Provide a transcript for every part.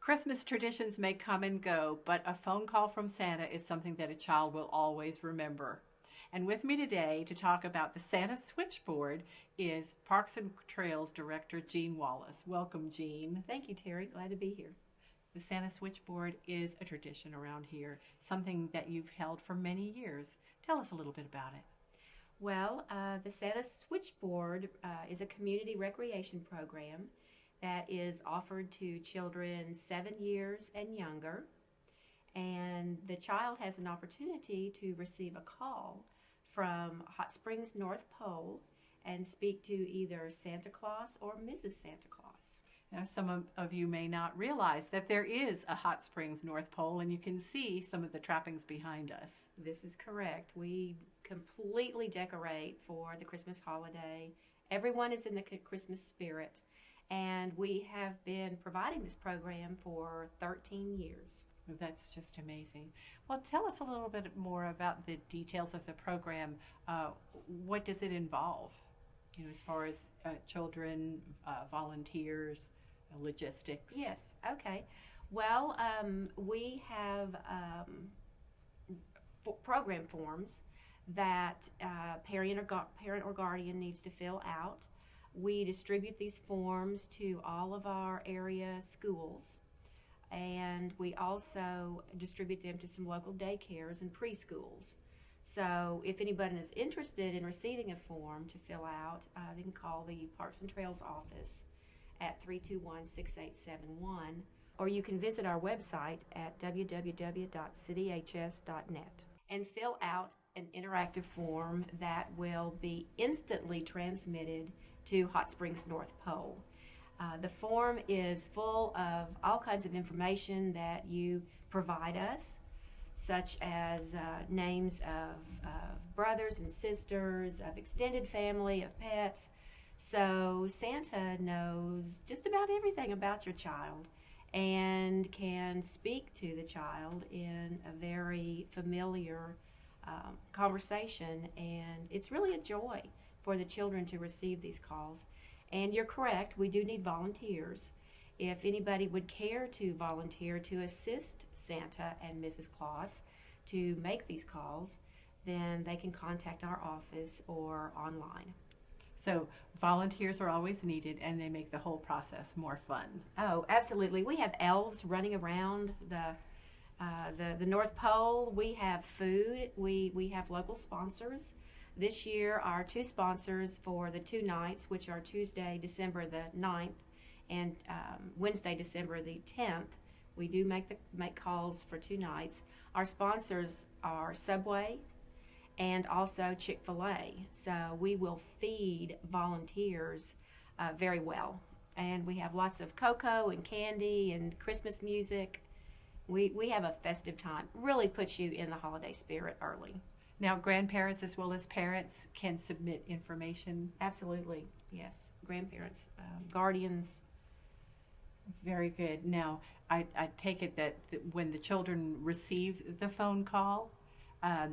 Christmas traditions may come and go, but a phone call from Santa is something that a child will always remember. And with me today to talk about the Santa Switchboard is Parks and Trails Director Jean Wallace. Welcome, Jean. Thank you, Terry. Glad to be here. The Santa Switchboard is a tradition around here, something that you've held for many years. Tell us a little bit about it. Well, the Santa Switchboard is a community recreation program that is offered to children 7 years and younger. And the child has an opportunity to receive a call from Hot Springs North Pole and speak to either Santa Claus or Mrs. Santa Claus. Now, some of you may not realize that there is a Hot Springs North Pole, and you can see some of the trappings behind us. This is correct. We completely decorate for the Christmas holiday. Everyone is in the Christmas spirit, and we have been providing this program for 13 years. That's just amazing. Well, tell us a little bit more about the details of the program. What does it involve, as far as children, volunteers, logistics? Yes, okay. Well, we have program forms that parent or guardian needs to fill out. We distribute these forms to all of our area schools, and we also distribute them to some local daycares and preschools. So if anybody is interested in receiving a form to fill out, they can call the Parks and Trails office at 321-6871, or you can visit our website at www.cityhs.net and fill out an interactive form that will be instantly transmitted to Hot Springs North Pole. The form is full of all kinds of information that you provide us, such as names of brothers and sisters, of extended family, of pets. So Santa knows just about everything about your child and can speak to the child in a very familiar conversation, and it's really a joy for the children to receive these calls. And you're correct, we do need volunteers. If anybody would care to volunteer to assist Santa and Mrs. Claus to make these calls, then they can contact our office or online. So volunteers are always needed, and they make the whole process more fun. Oh, absolutely. We have elves running around the North Pole. We have food. We have local sponsors. This year, our two sponsors for the 2 nights, which are Tuesday, December the 9th, and Wednesday, December the 10th, we do make calls for 2 nights. Our sponsors are Subway and also Chick-fil-A. So we will feed volunteers very well. And we have lots of cocoa and candy and Christmas music. We have a festive time. Really puts you in the holiday spirit early. Now, grandparents as well as parents can submit information. Absolutely, yes. Grandparents, guardians. Very good. Now, I take it that when the children receive the phone call,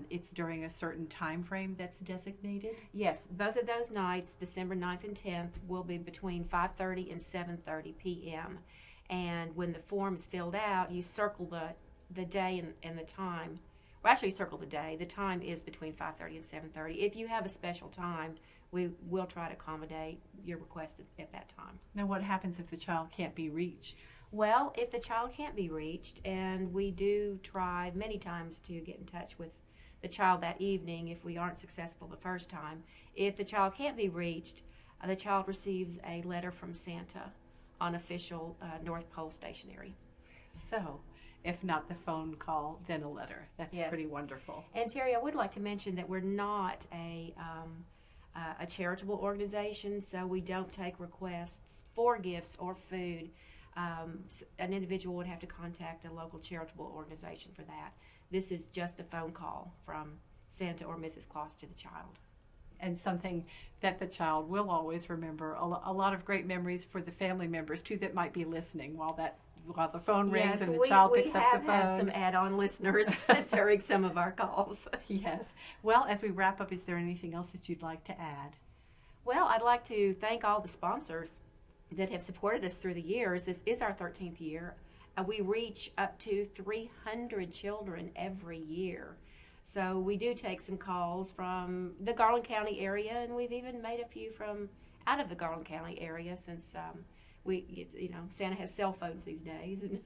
it's during a certain time frame that's designated? Yes, both of those nights, December 9th and 10th, will be between 5:30 and 7:30 p.m. And when the form is filled out, you circle the day and the time. Well, actually, circle the day. The time is between 5:30 and 7:30. If you have a special time, we will try to accommodate your request at that time. Now, what happens if the child can't be reached? Well, if the child can't be reached, and we do try many times to get in touch with the child that evening if we aren't successful the first time, if the child can't be reached, the child receives a letter from Santa on official North Pole stationery. So, if not the phone call, then a letter. That's Yes. pretty wonderful. And Terry, I would like to mention that we're not a charitable organization, so we don't take requests for gifts or food. An individual would have to contact a local charitable organization for that. This is just a phone call from Santa or Mrs. Claus to the child. And something that the child will always remember. A lot of great memories for the family members, too, that might be listening while the phone rings Yes, and the child picks up the phone. We have had some add-on listeners during some of our calls. Yes. Well, as we wrap up, is there anything else that you'd like to add? Well, I'd like to thank all the sponsors that have supported us through the years. This is our 13th year, We reach up to 300 children every year. So we do take some calls from the Garland County area, and we've even made a few from out of the Garland County area since Santa has cell phones these days. And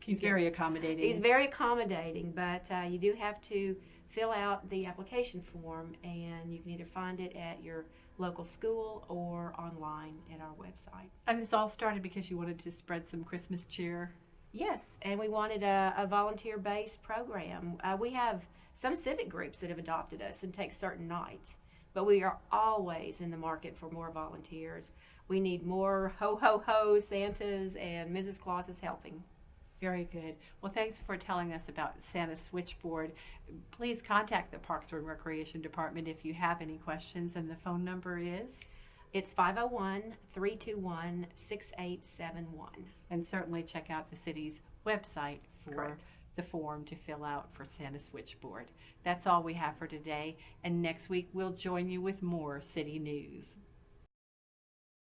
he's very accommodating. He's very accommodating, but you do have to fill out the application form, and you can either find it at your local school or online at our website. And this all started because you wanted to spread some Christmas cheer? Yes, and we wanted a volunteer-based program. We have some civic groups that have adopted us and take certain nights, but we are always in the market for more volunteers. We need more ho-ho-ho Santas and Mrs. Clauses helping. Very good. Well, thanks for telling us about Santa's Switchboard. Please contact the Parks and Recreation Department if you have any questions, and the phone number is? It's 501-321-6871. And certainly check out the city's website for Correct. the form to fill out for Santa's Switchboard. That's all we have for today, and next week we'll join you with more city news.